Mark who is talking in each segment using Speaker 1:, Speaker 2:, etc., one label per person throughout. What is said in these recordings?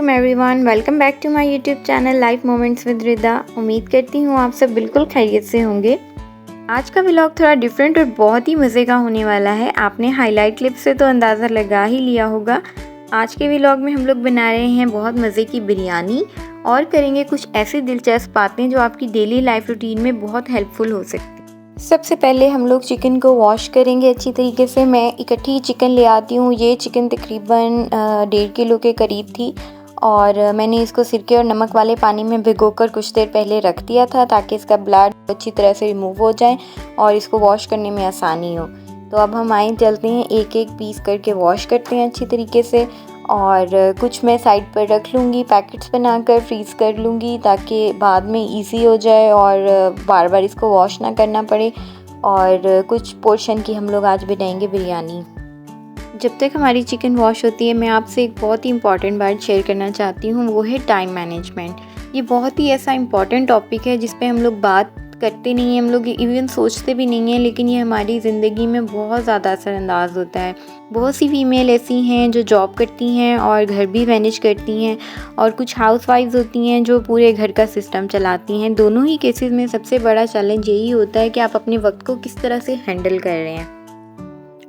Speaker 1: अस्सलामुअलैकुम everyone, welcome back to my YouTube channel life moments with Rida. उम्मीद करती हूँ आप सब बिल्कुल खैरियत से होंगे। आज का व्लॉग थोड़ा डिफरेंट और बहुत ही मज़े का होने वाला है। आपने हाईलाइट क्लिप से तो अंदाज़ा लगा ही लिया होगा। आज के व्लॉग में हम लोग बना रहे हैं बहुत मज़े की बिरयानी और करेंगे कुछ ऐसी दिलचस्प बातें जो आपकी डेली लाइफ रूटीन में बहुत हेल्पफुल हो सकती है। सबसे पहले हम लोग चिकन को वॉश करेंगे अच्छी तरीके से। मैं इकट्ठी चिकन ले आती हूँ। ये चिकन तकरीबन 1.5 किलो के करीब थी और मैंने इसको सिरके और नमक वाले पानी में भिगोकर कुछ देर पहले रख दिया था ताकि इसका ब्लड अच्छी तरह से रिमूव हो जाए और इसको वॉश करने में आसानी हो। तो अब हम आए चलते हैं, एक एक पीस करके वॉश करते हैं अच्छी तरीके से और कुछ मैं साइड पर रख लूँगी, पैकेट्स बनाकर फ्रीज़ कर लूँगी ताकि बाद में इजी हो जाए और बार बार इसको वॉश ना करना पड़े। और कुछ पोर्शन की हम लोग आज बनाएंगे बिरयानी। जब तक हमारी चिकन वॉश होती है, मैं आपसे एक बहुत ही इंपॉर्टेंट बात शेयर करना चाहती हूँ, वो है टाइम मैनेजमेंट। ये बहुत ही ऐसा इंपॉर्टेंट टॉपिक है जिस पे हम लोग बात करते नहीं हैं, हम लोग इवन सोचते भी नहीं हैं, लेकिन ये हमारी ज़िंदगी में बहुत ज़्यादा असरअंदाज होता है। बहुत सी फीमेल ऐसी हैं जो जॉब करती हैं और घर भी मैनेज करती हैं और कुछ हाउसवाइफ्स होती हैं जो पूरे घर का सिस्टम चलाती हैं। दोनों ही केसेस में सबसे बड़ा चैलेंज यही होता है कि आप अपने वक्त को किस तरह से हैंडल कर रहे हैं।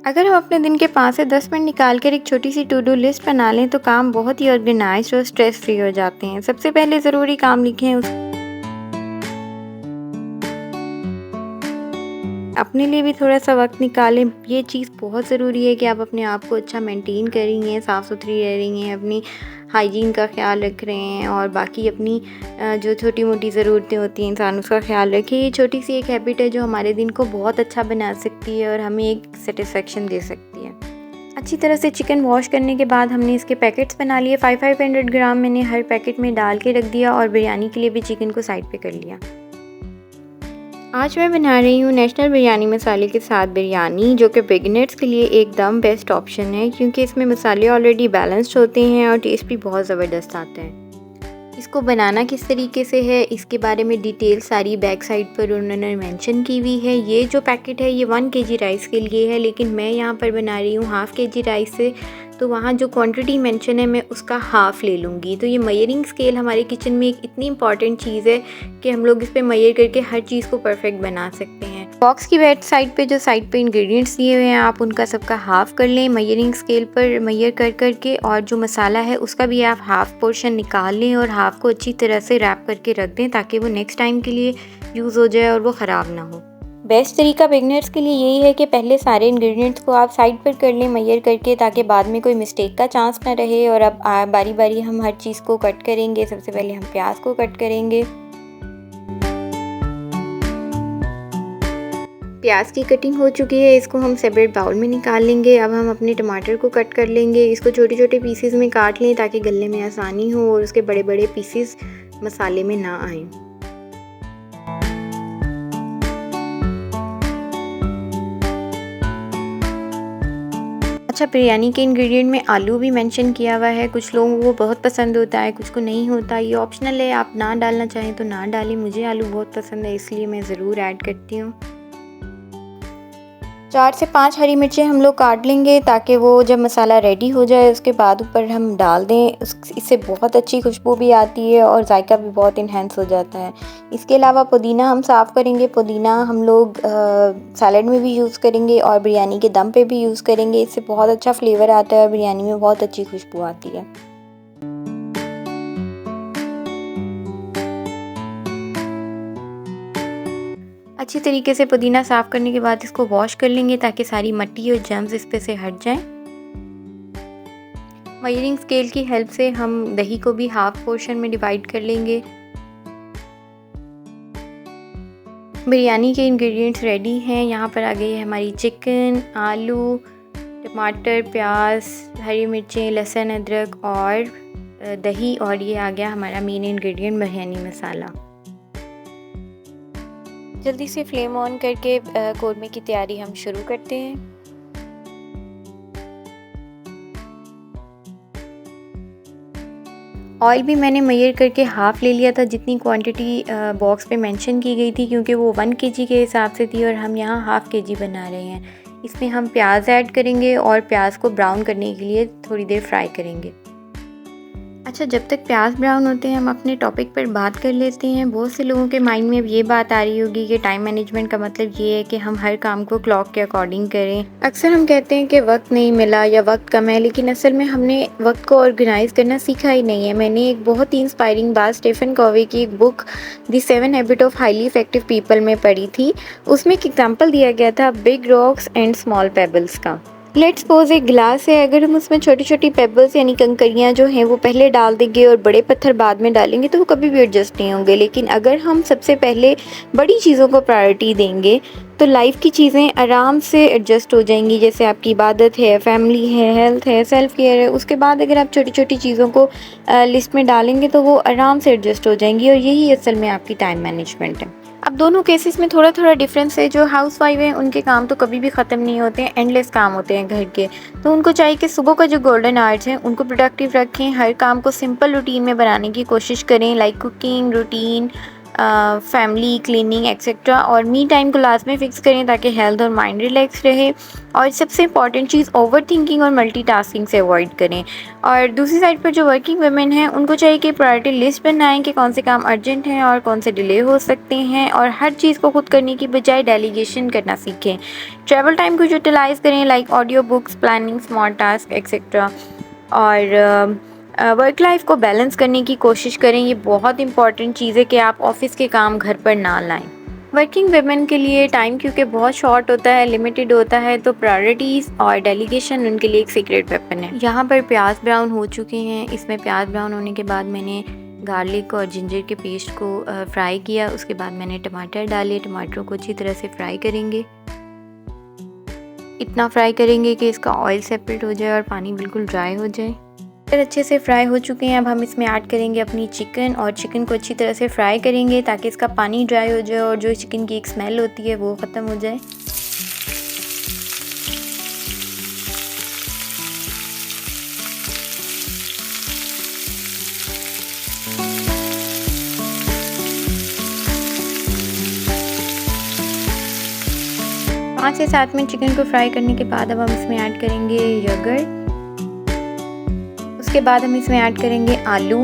Speaker 1: अगर हम अपने दिन के 5 से 10 मिनट निकाल कर एक छोटी सी टू डू लिस्ट बना लें तो काम बहुत ही ऑर्गेनाइज्ड और स्ट्रेस फ्री हो जाते हैं। सबसे पहले ज़रूरी काम लिखें, अपने लिए भी थोड़ा सा वक्त निकालें। ये चीज़ बहुत ज़रूरी है कि आप अपने आप को अच्छा मेंटेन कर रही हैं, साफ़ सुथरी रह रही हैं, अपनी हाइजीन का ख्याल रख रहे हैं और बाकी अपनी जो छोटी मोटी ज़रूरतें होती हैं इंसान उसका ख्याल रखें। ये छोटी सी एक हैबिट है जो हमारे दिन को बहुत अच्छा बना सकती है और हमें एक सेटिस्फेक्शन दे सकती है। अच्छी तरह से चिकन वॉश करने के बाद हमने इसके पैकेट्स बना लिए। 500 ग्राम मैंने हर पैकेट में डाल के रख दिया और बिरयानी के लिए भी चिकन को साइड पे कर लिया। आज मैं बना रही हूँ नेशनल बिरयानी मसाले के साथ बिरयानी, जो कि बिगिनर्स के लिए एकदम बेस्ट ऑप्शन है क्योंकि इसमें मसाले ऑलरेडी बैलेंस्ड होते हैं और टेस्ट भी बहुत ज़बरदस्त आता है। इसको बनाना किस तरीके से है इसके बारे में डिटेल सारी बैक साइड पर उन्होंने मेंशन की हुई है। ये जो पैकेट है ये 1 kg राइस के लिए है, लेकिन मैं यहाँ पर बना रही हूँ ½ kg राइस से, तो वहाँ जो क्वांटिटी मेंशन है मैं उसका हाफ़ ले लूँगी। तो ये मेजरिंग स्केल हमारे किचन में एक इतनी इंपॉर्टेंट चीज़ है कि हम लोग इस पे मेजर करके हर चीज़ को परफेक्ट बना सकते हैं। बॉक्स की बैक साइड पे जो साइड पे इंग्रेडिएंट्स दिए हुए हैं आप उनका सबका हाफ़ कर लें मेजरिंग स्केल पर मेजर कर करके, और जो मसाला है उसका भी आप हाफ़ पोर्शन निकाल लें और हाफ़ को अच्छी तरह से रैप करके रख दें ताकि वो नेक्स्ट टाइम के लिए यूज़ हो जाए और वो ख़राब ना हो। बेस्ट तरीका बिगनर्स के लिए यही है कि पहले सारे इंग्रेडिएंट्स को आप साइड पर कर लें मेजर करके ताकि बाद में कोई मिस्टेक का चांस ना रहे। और अब बारी बारी हम हर चीज़ को कट करेंगे। सबसे पहले हम प्याज को कट करेंगे। प्याज की कटिंग हो चुकी है, इसको हम सेपरेट बाउल में निकाल लेंगे। अब हम अपने टमाटर को कट कर लेंगे। इसको छोटे छोटे पीसेस में काट लें ताकि गलने में आसानी हो और उसके बड़े बड़े पीसेस मसाले में ना आएँ। अच्छा, बिरयानी के इंग्रेडिएंट में आलू भी मेंशन किया हुआ है। कुछ लोगों को बहुत पसंद होता है, कुछ को नहीं होता। ये ऑप्शनल है, आप ना डालना चाहें तो ना डालें। मुझे आलू बहुत पसंद है इसलिए मैं ज़रूर ऐड करती हूँ। 4 से 5 हरी मिर्चें हम लोग काट लेंगे ताकि वो जब मसाला रेडी हो जाए उसके बाद ऊपर हम डाल दें। इससे बहुत अच्छी खुशबू भी आती है और जायका भी बहुत इन्हेंस हो जाता है। इसके अलावा पुदीना हम साफ़ करेंगे। पुदीना हम लोग सैलड में भी यूज़ करेंगे और बिरयानी के दम पे भी यूज़ करेंगे। इससे बहुत अच्छा फ्लेवर आता है और बिरयानी में बहुत अच्छी खुशबू आती है। अच्छी तरीके से पुदीना साफ़ करने के बाद इसको वॉश कर लेंगे ताकि सारी मट्टी और जर्म्स इस पे से हट जाएं। मेजरिंग स्केल की हेल्प से हम दही को भी हाफ पोर्शन में डिवाइड कर लेंगे। बिरयानी के इंग्रेडिएंट्स रेडी हैं। यहाँ पर आ गई है हमारी चिकन, आलू, टमाटर, प्याज, हरी मिर्चें, लहसुन, अदरक और दही, और ये आ गया हमारा मेन इंग्रेडिएंट बिरयानी मसाला। जल्दी से फ्लेम ऑन करके कोरमे की तैयारी हम शुरू करते हैं। ऑयल भी मैंने मेजर करके हाफ़ ले लिया था जितनी क्वांटिटी बॉक्स पे मेंशन की गई थी, क्योंकि वो 1 kg के हिसाब से थी और हम यहाँ ½ kg बना रहे हैं। इसमें हम प्याज ऐड करेंगे और प्याज को ब्राउन करने के लिए थोड़ी देर फ्राई करेंगे। अच्छा, जब तक प्याज ब्राउन होते हैं हम अपने टॉपिक पर बात कर लेते हैं। बहुत से लोगों के माइंड में अब ये बात आ रही होगी कि टाइम मैनेजमेंट का मतलब ये है कि हम हर काम को क्लॉक के अकॉर्डिंग करें। अक्सर हम कहते हैं कि वक्त नहीं मिला या वक्त कम है, लेकिन असल में हमने वक्त को ऑर्गेनाइज करना सीखा ही नहीं है। मैंने एक बहुत ही इंस्पायरिंग बात स्टीफन कॉवी की एक book the 7 habit of highly effective people में पढ़ी थी। उसमें एक एग्जाम्पल दिया गया था big rocks and small pebbles का। लेट्स सपोज एक गिलास है, अगर हम उसमें छोटी छोटी पेबल्स यानी कंकरियाँ जो हैं वो पहले डाल देंगे और बड़े पत्थर बाद में डालेंगे तो वो कभी भी एडजस्ट नहीं होंगे। लेकिन अगर हम सबसे पहले बड़ी चीज़ों को प्रायोरिटी देंगे तो लाइफ की चीज़ें आराम से एडजस्ट हो जाएंगी। जैसे आपकी इबादत है, फैमिली है, हेल्थ है, सेल्फ केयर है, उसके बाद अगर आप छोटी छोटी चीज़ों को लिस्ट में डालेंगे तो वो आराम से एडजस्ट हो जाएंगी। और यही असल में आपकी टाइम मैनेजमेंट है। अब दोनों केसेस में थोड़ा थोड़ा डिफरेंस है। जो हाउस वाइफ हैं उनके काम तो कभी भी ख़त्म नहीं होते हैं, एंडलेस काम होते हैं घर के। तो उनको चाहिए कि सुबह का जो गोल्डन आवर्स हैं उनको प्रोडक्टिव रखें, हर काम को सिंपल रूटीन में बनाने की कोशिश करें, like cooking routine, family, cleaning etcetera. और मी टाइम को लास्ट में फ़िक्स करें ताकि हेल्थ और माइंड रिलैक्स रहे। और सबसे इम्पॉर्टेंट चीज़ ओवर थिंकिंग और मल्टीटास्किंग से अवॉइड करें। और दूसरी साइड पर जो वर्किंग वुमेन हैं उनको चाहिए कि प्रायोरिटी लिस्ट बनाएं कि कौन से काम अर्जेंट हैं और कौन से डिले हो सकते हैं। और हर चीज़ को खुद करने की बजाय डेलीगेशन करना सीखें। ट्रैवल टाइम को यूटिलाइज़ करें, like audio books, planning, small task etcetera. और वर्क लाइफ को बैलेंस करने की कोशिश करें। ये बहुत इंपॉर्टेंट चीज़ है कि आप ऑफिस के काम घर पर ना लाएं। वर्किंग वुमेन के लिए टाइम क्योंकि बहुत शॉर्ट होता है, लिमिटेड होता है, तो प्रायोरिटीज़ और डेलीगेशन उनके लिए एक सीक्रेट वेपन है। यहाँ पर प्याज ब्राउन हो चुके हैं। इसमें प्याज ब्राउन होने के बाद मैंने गार्लिक और जिंजर के पेस्ट को फ्राई किया। उसके बाद मैंने टमाटर डाले। टमाटरों को अच्छी तरह से फ्राई करेंगे, इतना फ्राई करेंगे कि इसका ऑयल सेपरेट हो जाए और पानी बिल्कुल ड्राई हो जाए। अच्छे से फ्राई हो चुके हैं। अब हम इसमें ऐड करेंगे अपनी चिकन और चिकन को अच्छी तरह से फ्राई करेंगे ताकि इसका पानी ड्राई हो जाए और जो चिकन की एक स्मेल होती है वो ख़त्म हो जाए। पाँच से 7 मिनट चिकन को फ्राई करने के बाद अब हम इसमें ऐड करेंगे यगर्ट। उसके बाद हम इसमें ऐड करेंगे आलू।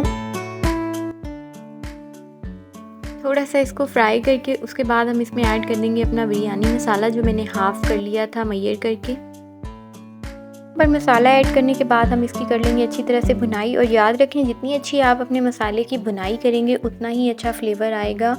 Speaker 1: थोड़ा सा इसको फ्राई करके उसके बाद हम इसमें ऐड कर देंगे अपना बिरयानी मसाला जो मैंने हाफ़ कर लिया था मैयर करके। पर मसाला ऐड करने के बाद हम इसकी कर लेंगे अच्छी तरह से भुनाई। और याद रखें जितनी अच्छी आप अपने मसाले की भुनाई करेंगे उतना ही अच्छा फ्लेवर आएगा।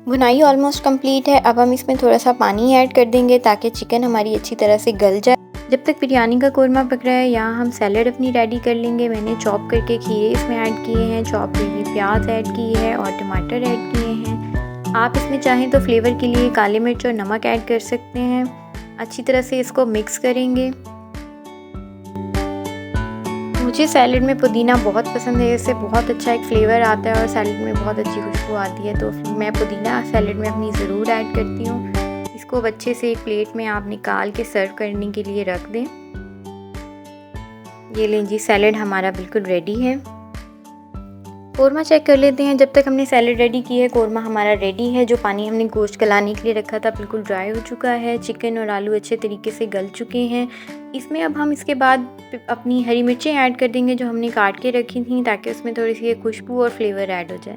Speaker 1: भुनाई ऑलमोस्ट कंप्लीट है। अब हम इसमें थोड़ा सा पानी ऐड कर देंगे ताकि चिकन हमारी अच्छी तरह से गल जाए। जब तक बिरयानी का कोरमा पक रहा है यहाँ हम सैलड अपनी रेडी कर लेंगे। मैंने चॉप करके खीरे इसमें ऐड किए हैं, चॉप करके प्याज ऐड किए हैं और टमाटर ऐड किए हैं। आप इसमें चाहें तो फ्लेवर के लिए काली मिर्च और नमक ऐड कर सकते हैं। अच्छी तरह से इसको मिक्स करेंगे। मुझे सैलड में पुदीना बहुत पसंद है, इससे बहुत अच्छा एक फ्लेवर आता है और सैलड में बहुत अच्छी खुशबू आती है। तो मैं पुदीना सैलड में अपनी ज़रूर ऐड करती हूँ। इसको अच्छे से एक प्लेट में आप निकाल के सर्व करने के लिए रख दें। ये लें जी, सैलड हमारा बिल्कुल रेडी है। कोरमा चेक कर लेते हैं। जब तक हमने सैलड रेडी की है कोरमा हमारा रेडी है। जो पानी हमने गोश्त गलाने के लिए रखा था बिल्कुल ड्राई हो चुका है। चिकन और आलू अच्छे तरीके से गल चुके हैं। इसमें अब हम इसके बाद अपनी हरी मिर्चें ऐड कर देंगे जो हमने काट के रखी थी ताकि उसमें थोड़ी सी खुशबू और फ्लेवर ऐड हो जाए।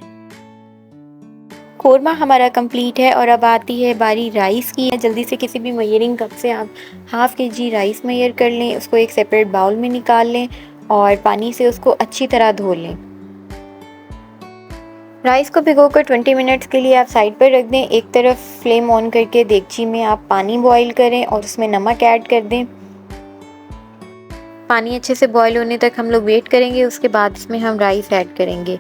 Speaker 1: कोरमा हमारा कंप्लीट है और अब आती है बारी राइस की। जल्दी से किसी भी मेजरिंग कप से आप हाफ़ kg राइस मेजर कर लें। उसको एक सेपरेट बाउल में निकाल लें और पानी से उसको अच्छी तरह धो लें। राइस को भिगोकर 20 मिनट्स के लिए आप साइड पर रख दें। एक तरफ फ्लेम ऑन करके देगची में आप पानी बॉईल करें और उसमें नमक ऐड कर दें। पानी अच्छे से बॉईल होने तक हम लोग वेट करेंगे। उसके बाद इसमें हम राइस ऐड करेंगे।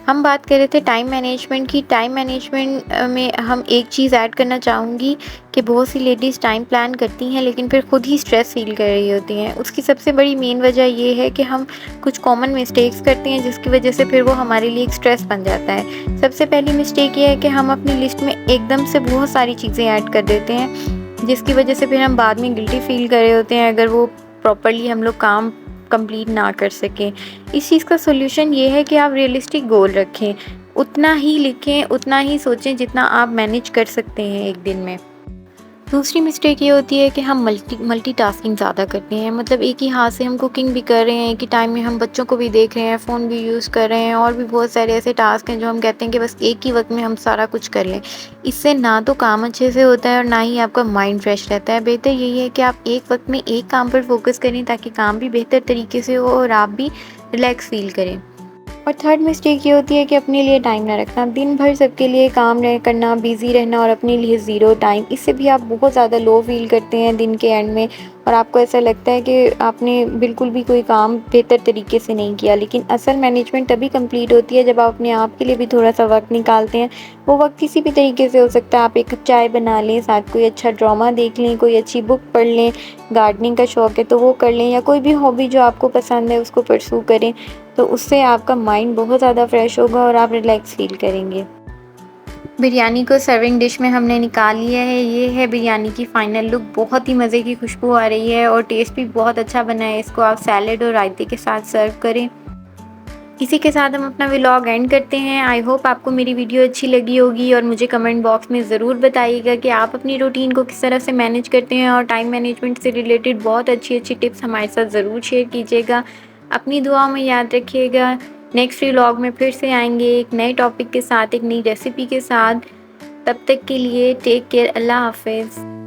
Speaker 1: हम बात कर रहे थे टाइम मैनेजमेंट की। टाइम मैनेजमेंट में हम एक चीज़ ऐड करना चाहूँगी कि बहुत सी लेडीज़ टाइम प्लान करती हैं लेकिन फिर खुद ही स्ट्रेस फील कर रही होती हैं। उसकी सबसे बड़ी मेन वजह ये है कि हम कुछ कॉमन मिस्टेक्स करते हैं जिसकी वजह से फिर वो हमारे लिए एक स्ट्रेस बन जाता है। सबसे पहली मिस्टेक ये है कि हम अपनी लिस्ट में एकदम से बहुत सारी चीज़ें ऐड कर देते हैं जिसकी वजह से फिर हम बाद में गिल्टी फील कर रहे होते हैं अगर वो प्रॉपरली हम लोग काम कंप्लीट ना कर सकें। इस चीज़ का सोल्यूशन ये है कि आप रियलिस्टिक गोल रखें, उतना ही लिखें, उतना ही सोचें जितना आप मैनेज कर सकते हैं एक दिन में। दूसरी मिस्टेक ये होती है कि हम मल्टीटास्किंग ज़्यादा करते हैं, मतलब एक ही हाथ से हम कुकिंग भी कर रहे हैं, एक ही टाइम में हम बच्चों को भी देख रहे हैं, फ़ोन भी यूज़ कर रहे हैं और भी बहुत सारे ऐसे टास्क हैं जो हम कहते हैं कि बस एक ही वक्त में हम सारा कुछ कर लें। इससे ना तो काम अच्छे से होता है और ना ही आपका माइंड फ्रेश रहता है। बेहतर यही है कि आप एक वक्त में एक काम पर फोकस करें ताकि काम भी बेहतर तरीके से हो और आप भी रिलैक्स फील करें। और थर्ड मिस्टेक ये होती है कि अपने लिए टाइम ना रखना, दिन भर सबके लिए काम करना, बिज़ी रहना और अपने लिए ज़ीरो टाइम। इससे भी आप बहुत ज़्यादा लो फील करते हैं दिन के एंड में और आपको ऐसा लगता है कि आपने बिल्कुल भी कोई काम बेहतर तरीके से नहीं किया। लेकिन असल मैनेजमेंट तभी कंप्लीट होती है जब आप अपने आप के लिए भी थोड़ा सा वक्त निकालते हैं। वो वक्त किसी भी तरीके से हो सकता है, आप एक कप चाय बना लें, साथ कोई अच्छा ड्रामा देख लें, कोई अच्छी बुक पढ़ लें, गार्डनिंग का शौक़ है तो वो कर लें, या कोई भी हॉबी जो आपको पसंद है उसको परस्यू करें। तो उससे आपका माइंड बहुत ज़्यादा फ्रेश होगा और आप रिलैक्स फील करेंगे। बिरयानी को सर्विंग डिश में हमने निकाल लिया है। ये है बिरयानी की फाइनल लुक। बहुत ही मज़े की खुशबू आ रही है और टेस्ट भी बहुत अच्छा बना है। इसको आप सैलेड और रायते के साथ सर्व करें। इसी के साथ हम अपना व्लॉग एंड करते हैं। आई होप आपको मेरी वीडियो अच्छी लगी होगी और मुझे कमेंट बॉक्स में ज़रूर बताइएगा कि आप अपनी रूटीन को किस तरह से मैनेज करते हैं और टाइम मैनेजमेंट से रिलेटेड बहुत अच्छी अच्छी टिप्स हमारे साथ ज़रूर शेयर कीजिएगा। अपनी दुआ में याद रखिएगा। नेक्स्ट व्लॉग में फिर से आएंगे एक नए टॉपिक के साथ, एक नई रेसिपी के साथ। तब तक के लिए टेक केयर। अल्लाह हाफिज़।